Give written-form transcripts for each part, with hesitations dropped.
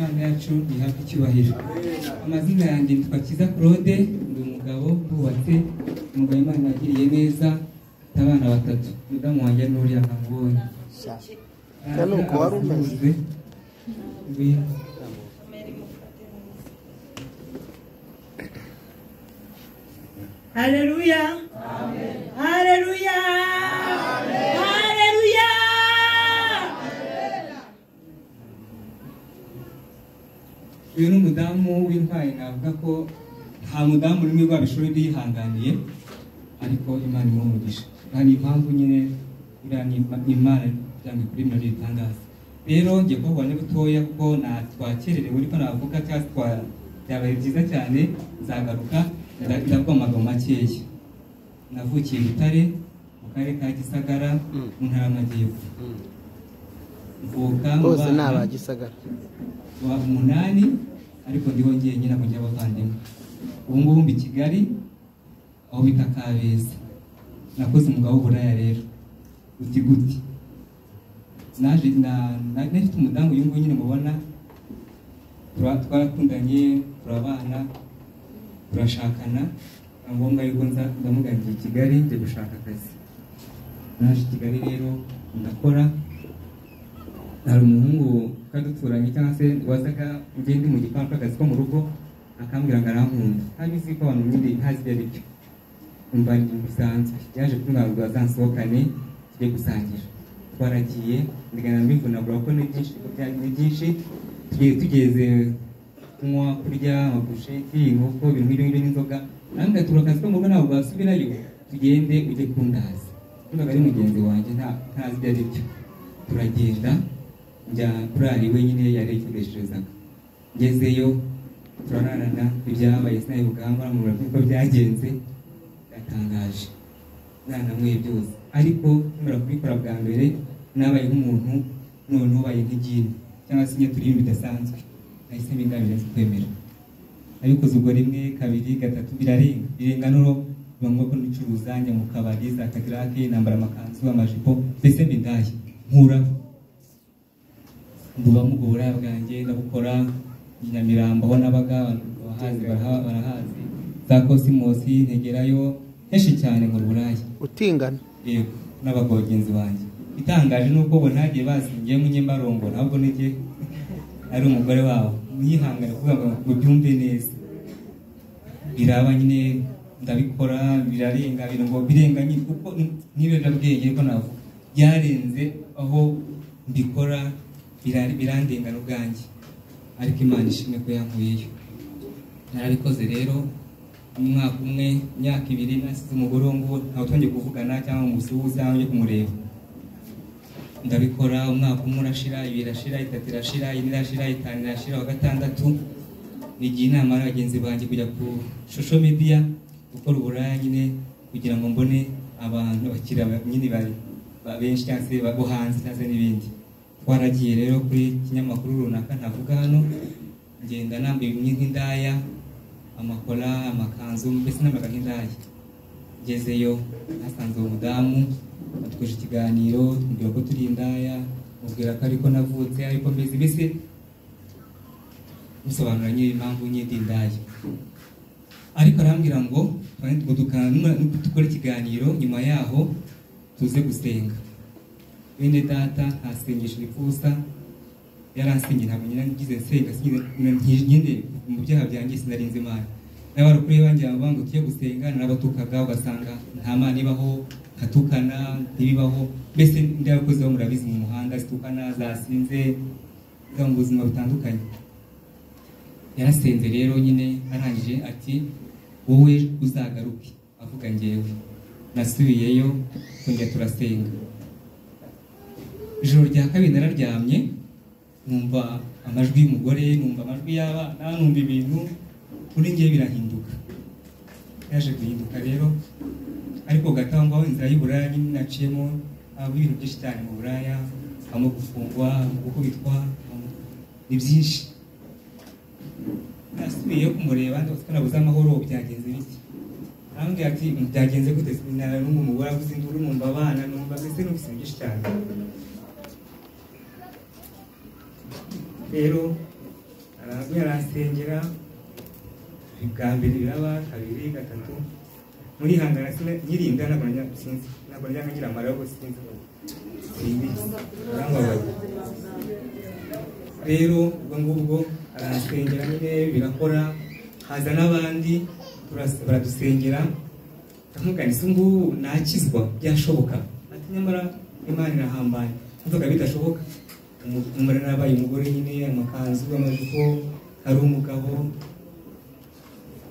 Imana yacu ihabwe icyubahiro. Amazina yanjye nitwa Kiza Claude, ndi umugabo wubatse, umugabo Imana yagiriye neza, abana 3. Mudamu wanjye n'uriya nkabonye. Kano ko warumeze. Haleluya. Amen. Haleluya. Amen. Haleluya. Uyu ni umudamu w'intwari, navuga ko nta mudamu rimwe rwabishobora yihanganiye, ariko Imana imumugisha. Hari impamvu nyine iriya ni Imana cyangwa kuri bino bitangaza. Rero ngiye kubabona butoya kuko natwakererewe, ariko navuga cyangwa byabaye byiza cyane, nzagaruka ndavuga amagambo makeya. Navukiye Butare mu karere ka Gisagara mu ntara y'Amajyepfo. Mvuka bose naba Gisagara wa 8, ariko ndiho ngiye nyina mu by'abavandimwe. Ubu ngubu mbi Kigali aho bita Kabeza. Nakoze umugabo w'uburaya rero guti naje nafite umudamu uyu nguyu nyine mubona, twarakundanye, turabana, turashakana, ngombwa yuko ndamuganira Kigali nje gushaka akazi. Naje Kigali rero ndakora. Hari umuhungu kaduturanye cyangwa se wazaga ngende mu gipangu akazi ko mu rugo, akambwira ngo arankunda. Habizi ko abantu nyine ntazi ibyo ari byo, umva ni bisanzwe. Yaje kumwambura azansohokane tujye gusangira. Twaragiye ndigana mbivunagura ko ni byinshi, tugeze kunywa, kurya amabusheti, inkoko, ibintu nk'ibyo n'inzoga. Namwe turakazi ko mu rugo ntabwo basubirayo, tugende ujye kundaza. Kumva ari mugenzi wanjye ntazi ibyo ari byo. Turagenda njya kurari wenyine yarekeresherezaga. Ngezeyo turararana, ibyabaye sinabigamba mu rwego ko byagenze, yatangaje. Mwe byose, ariko nimara kubikora bwa mbere nabaye nk'umuntu, none ubaye nk'igini cyangwa se turi bidasanzwe, nahise mbingabira kwemera. Abikoze ubwo 1, 2, 3 birenga noro bamwe ko nicuruza njya mu kabari za Kagrake, nambara amakanzu, amajipo, mbese mbindaye nkura nduba mu buraya bwanjye ndabukora. Nyamirambo aho nabaga barahazi, za Cosmos ntegerayo henshi cyane mu buraya utingana. Yego, n'abagogenzi banjye. Itangaje nuko bo ntagiye basingiye mu nyembarongo, ntabwo nige ari umugore wabo. Mwihangane kuvuga ngo byumve neza. Biraba nyine ndabikora, birarenga ngo birenga nyine kuko nibera bwenge ko navuga byarenze aho mbikora, birandenga n'ubwanjye, ariko Imana ishimwe ko yankuyeyo. Narabikoze rero umwaka umwe, imyaka 2 nasize umugore ngo ntawe twongeye kuvugana cyangwa umusuhuza cyangwa kumureba. Ndabikora umwaka umwe urashira, 2 irashira, 3 irashira, 4 irashira, 5 irashira, wa 6 nigiye inama y'abagenzi banjye kujya ku social media gukora uburaya nyine, kugira ngo mbone abantu bakira nyine bari benshi cyangwa se babo hanze cyangwa n'ibindi. Twaragiye rero kuri kinyamakuru runaka ntavuga hano, ngenda nambaye nk'indaya, amakora, amakanzu, mbese n'ambaga nk'indaya. Ngezeyo hasanze umudamu, atweje ikiganiro, tumbwira ko turi indaya, mubwira ko ariko navutse, ariko mbese musobanura nyine impamvu nyine indaya. Ariko arambwira ngo dukora ikiganiro, nyuma yaho tuze gusenga. Bene data ntasengesha ipfusa, yaransenye ntabwo nyine ngize nsenga, nyine mu byaha byanjye sinarinze Imana. N'abarukuri banjye ngo tuye gusenga, narabatukaga ugasanga nta Mana ibaho, katukana ntibibaho, mbese ndabakoze bo murabizi mu muhanda zitukana, zasinze, zo mu buzima butandukanye. Yarasenze rero nyine arangije ati wowe uzagaruke, avuga ngewe. Nasubiyeyo twongera turasenga. Ijoro rya kabiri nararyamye, numva amajwi y'umugore, numva amajwi y'abana, numva ibintu kuri ngiye birahinduka. Yaje guhinduka rero, ariko gatangwa inzira y'uburaya nyine naciyemo, ibintu byinshi cyane mu buraya, hamwe gufungwa, gukubitwa, ni byinshi. Nasubiyeyo kumureba, ndabona amahoro, byagenze bite? Arambwira ati byagenze gute? Sinara n'umugore avuze induru, numva abana, numva mbese n'ubise byinshi cyane. Rero arasengera bwa mbere biraba kabiri gatatu muri hangana nyirinda ntabwo najya ngira amarago sinzi rero ubwo ngubwo arasengera nyine birakora haza n'abandi baradusengera ndamuganisa ngubu nakizwa byashoboka ati nyamara Imana irahambaye mvuga bidashoboka umugore nabaye umugore nyine amakanzu amajipo hari umugabo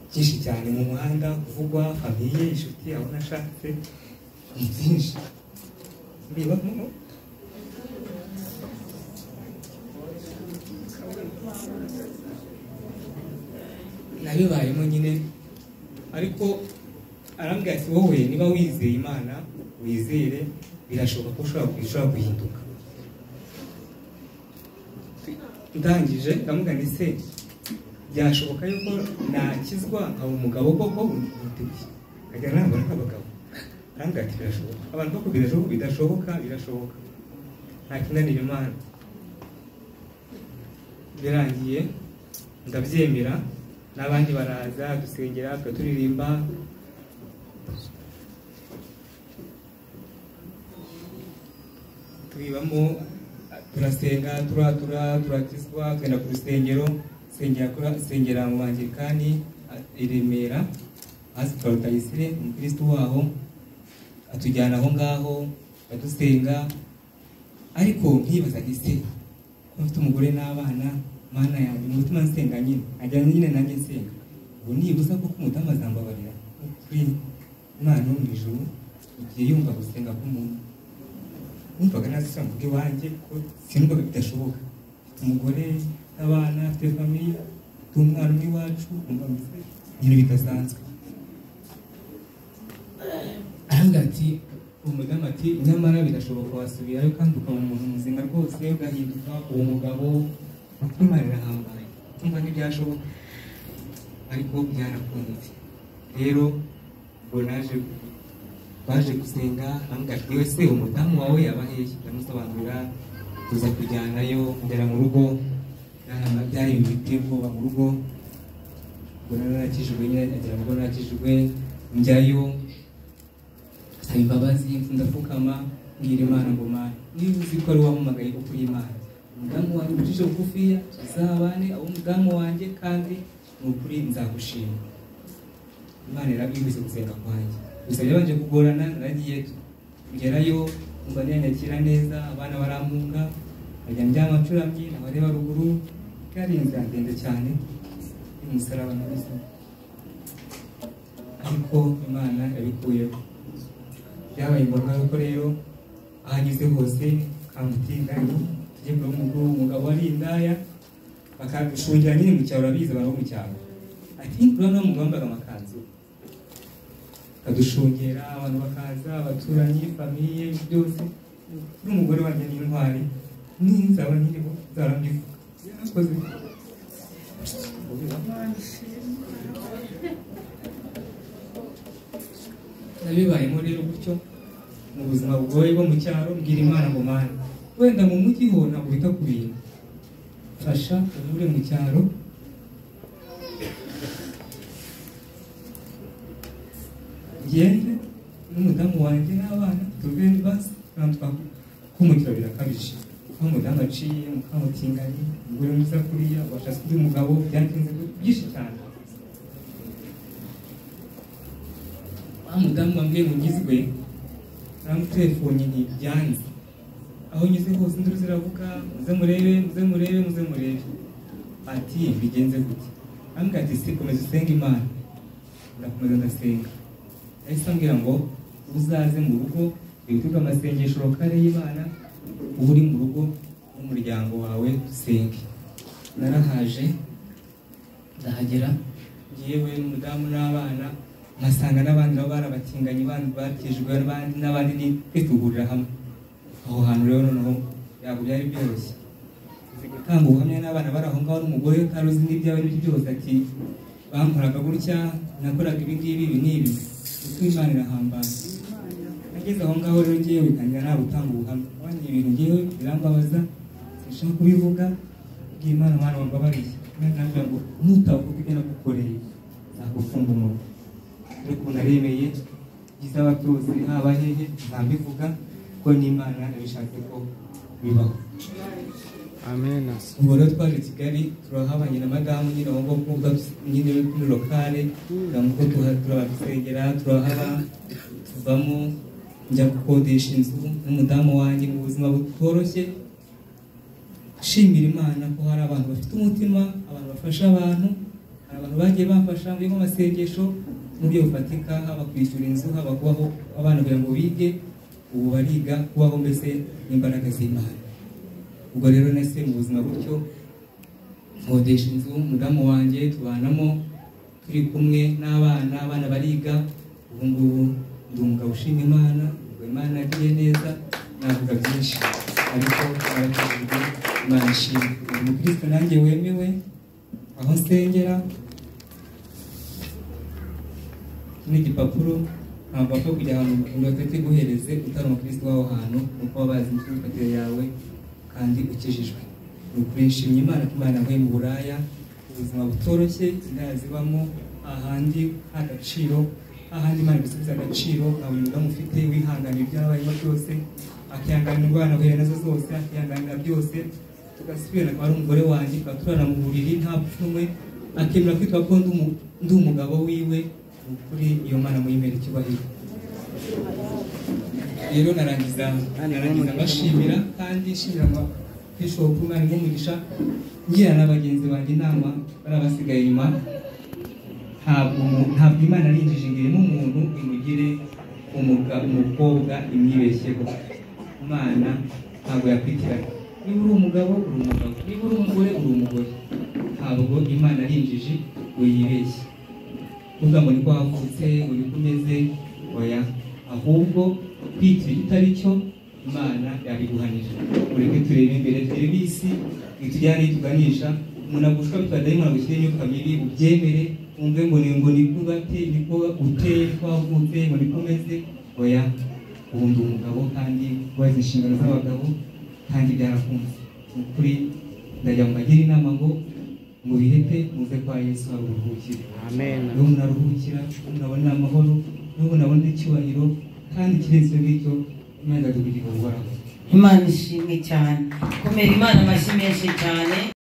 byinshi cyane mu muhanda kuvugwa famiye inshuti aho nashatse byinshi bibamo nabibayemo nyine ariko arambwira ati wowe niba wizeye Imana wizere birashoboka ko ushobora guhinduka ndangije ndamugana ese byashoboka yuko nakizwa nkaba umugabo koko witeguye nkajya nambara nk'abagabo kandi ati birashoboka abantu bako birashoboka nta kinanira Imana birangiye ndabyemera n'abandi baraza dusengera turirimba tubibamo turasenga turakizwa tugenda ku rusengero sengera mu Bangirikani i Remera hasi kwa Rutayisire umukristo waho atujyana aho ngaho badusenga ariko nkibaza ese ko mfite umugore n'abana Mana yanjye mu mutima nsenga nyine ajyanye nyine nanjye nsenga ubu nibuza ko umudamu azambabarira kuri Imana yo mu ijuru igihe yumva gusenga k'umuntu numvaga nazisanga mvuge wanjye ko sinumvaga bidashoboka umugore n'abana afite famiye umwana w'iwacu umva mbese nyine bidasanzwe arambwira ati umudamu ati nyamara birashoboka wasubirayo kandi ukaba umuntu muzima rwose ugahinduka uwo mugabo Imana irahambaye tumva ntibyashoboka ariko byarakunditse rero ubwo baje gusenga ambwira ati wese umudamu wawe yaba hehe ndamusobanurira tuza kujyanayo ngera mu rugo byari ibiti ubwoba mu rugo ubwo narakijijwe nyine agera mu rugo narakijijwe njyayo asaba imbabazi ndapfukama mbwira Imana ngo Mana niba uzi ko ari wampamagaye kuri Imana umudamu wanjye ucishe bugufiya tuzabane abo umudamu wanjye kandi ni ukuri nzagushima Imana irabyumvise gusenga kwanjye gusa byabanje kugorana naragiye ngerayo umva ntiyanyakira neza abana barampunga nkajya ndyama ncuramye nabareba ruguru kandi inzira ndende cyane y'umusaraba n'ubuzima ariko Imana yabikuyeho byabaye ngombwa yuko rero ahanyuze hose kamutinganye tujye kuri umugabo wari indaya bakadushungira nyine mu cyaro urabizi abantu bo mu cyaro ati urabona umugabo wambaye amakanzu akadushungera abantu bakaza abaturanyi famiye byose n'umugore wanjye n'intwari n'inzaba nyiriho zarambivuga yarakoze nabibayemo rero gutyo mu buzima bugoye bwo mu cyaro mbwira Imana ngo Mana wenda mu mujyi ho ntabwo bita ku bintu fasha ubure mu cyaro ngende n'umudamu wanjye n'abana tugende basi kumukira birakabije aho umudamu aciye mukamutinganye umugore mwiza kuriya washatse undi mugabo byatinze byinshi cyane wa mudamu wambwiye ngo ngizwe namutelefone ntibyanze aho nyuze hose induru ziravuga muze murebe ati bigenze gute ambwira ati si komeza usenga Imana ndakomeza ndasenga yahise ambwira ngo uzaze mu rugo witwe amasengesho rokare y'Imana uba uri mu rugo n'umuryango wawe dusenge narahaje ndahagera ngewe n'umudamu n'abana nkasanga n'abandi nabo barabatinganye batijwe n'abandi nitugurira hamwe aho hantu rero noneho ntabwo byari byoroshye uzi gutanga ubuhamya n'abana bari aho ngaho n'umugore utari uzi n'ibyawe n'ibyo byose ati bankoraga gutya nakoraga ibi ngibi ibi n'ibi kuko Imana irahambaye nageze aho ngaho rero ngewe ntangira nta gutanga ubuhamya abandi ibintu ngewe birambabaza sinshaka kubivuga bw'Imana mwana wambabariye nambwira ngo nutavuga ibyo nagukoreye nagufunga umunwa ariko naremeye izaba byose haba hehe ntambivuga ko n'Imana yabishatse ko bibaho. amen. Ubwo rero twaje Kigali turahabanye na madamu nyine wumva kuvuga nyine kuri lokale ngamko turabasengera turahaba tuvamo njya gukodesha inzu n'umudamu wanjye mu buzima butoroshye. Shimira Imana ko hari abantu bafite umutima, abantu bafasha abantu, abantu bagiye bafasha mu masengesho mu byo bufatika, haba kwishyura inzu, haba kubaho abana kugira ngo bige, ubu bariga kubaho mbese n'imbaraga z'Imana. Ubwo rero nase mu buzima gutyo nkodesha inzu, umudamu wanjye tubanamo turi kumwe n'abana bariga. Ubu ngubu ndi umugabo ushima Imana, ubwo Imana yagiye neza, navuga byinshi ariko arakijijwe Imana ishimwe. Umukristo nanjye wemewe aho nsengera n'igipapuro ntabwo wapfa kujya ahantu ngo batete guhereze utari umukristo w'aho hantu kuko babazi imyifatire yawe kandi ukijijwe. Ni ukuri nshimye Imana ko Imana yaguye mu buraya ubuzima butoroshye indaya zibamo ahandi agaciro, ahandi Imana igusubiza agaciro nka buri mudamu ufite wihanganira ibyabayemo byose, akihanganira indwara ahuye nazo zose, akihanganira byose, tugasubirana akaba ari umugore wanjye, tukaba turara mu buriri nta pfunwe, akemera kwitwa ko ndi umugabo wiwe. Kuri iyo Mana muyimera icyubahiro. Rero narangiza bashimira kandi nshimira Bishop Imana nk'umugisha, ngira n'abagenzi banjye inama barabasigaye inyuma. Ntabwo Imana arinjije ingirimo umuntu imugire umukobwa imwibeshyeho. Imana ntabwo yakwitirana, niba uri umugabo uri umugabo, niba uri umugore uri umugore. Ntabwo Imana arinjije ngo yibeshye kuvuga ngo niko wavutse ngo niko umeze, oya, ahubwo kwitira itari cyo Imana yabiguhanije. Ureke turebe imbere, turebe isi itujyane ituganisha. Umuntu agushwa bitadayimana gushyira imyuka mibi ubyemere, umve ngo niko ugate, niko uteye, niko wavutse, ngo niko umeze, oya, ubu ndi umugabo kandi wazi inshingano z'abagabo kandi byarakunze. Ni ukuri ndajya mubagira inama ngo mubireke muze kwa Yesu aruhukire. amen. Niho munaruhukira, murabona amahoro, niho munabona icyubahiro kandi kirenze bityo Imana yadukugira uhoraho. Imana ishimwe cyane, komera Imana amashyi menshi cyane.